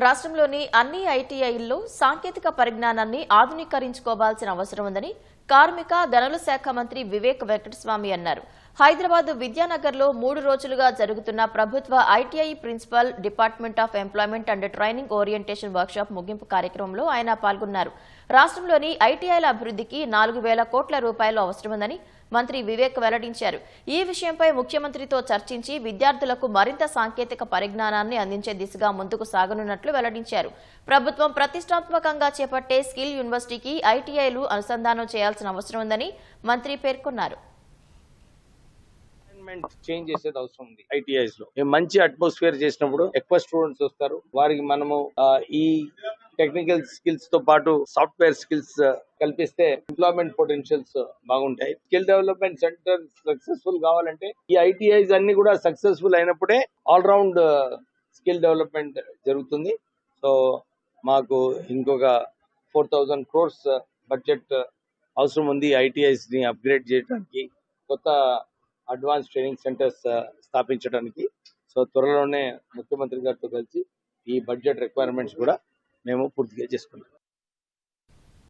రాష్ట్రంలోని అన్ని ఐటీఐల్లో సాంకేతిక పరిజ్ఞానాన్ని ఆధునీకరించుకోవాల్సిన అవసరం ఉందని కార్మిక గనుల శాఖ మంత్రి వివేక్ వెంకటస్వామి అన్నారు. హైదరాబాద్ విద్యానగర్లో 3 రోజులుగా జరుగుతున్న ప్రభుత్వ ITI principal department of employment and training orientation workshop ముగింపు కార్యక్రమంలో ఆయన పాల్గొన్నారు. రాష్ట్రంలోని ఐటీఐల అభివృద్ధికి 4,000 కోట్ల రూపాయలు అవసరముందని మంత్రి వివేక్ వెల్లడించారు. ఈ విషయంపై ముఖ్యమంత్రితో చర్చించి విద్యార్థులకు మరింత సాంకేతిక పరిజ్ఞానాన్ని అందించే దిశగా ముందుకు సాగనున్నట్లు వెల్లడించారు. ప్రభుత్వం ప్రతిష్టాత్మకంగా చేపట్టే స్కిల్ యూనివర్సిటీకి ఐటీఐలు అనుసంధానం చేయాల్సిన అవసరం ఉందని మంత్రి పేర్కొన్నారు. చేంజ్ చేసేది అవసరం ఉంది. ఐటీఐస్ లో మంచి అట్మాస్ఫియర్ చేసినప్పుడు ఎక్కువ స్టూడెంట్స్ వస్తారు. వారికి మనము ఈ టెక్నికల్ స్కిల్స్ తో పాటు సాఫ్ట్వేర్ స్కిల్స్ కల్పిస్తే ఎంప్లాయ్మెంట్ పొటెన్షియల్స్ బాగుంటాయి. స్కిల్ డెవలప్మెంట్ సెంటర్ సక్సెస్ఫుల్ కావాలంటే ఈ ఐటీఐస్ అన్ని కూడా సక్సెస్ఫుల్ అయినప్పుడే ఆల్ రౌండ్ స్కిల్ డెవలప్మెంట్ జరుగుతుంది. సో మాకు ఇంకొక 4,000 crores బడ్జెట్ అవసరం ఉంది ఐటీఐస్ ని అప్గ్రేడ్ చేయడానికి, కొత్త అడ్వాన్స్ ట్రైనింగ్ సెంటర్స్ స్థాపించడానికి. సో త్వరలోనే ముఖ్యమంత్రి గారితో కలిసి ఈ బడ్జెట్ రిక్వైర్మెంట్స్ కూడా మేము పూర్తిగా చేసుకున్నాం.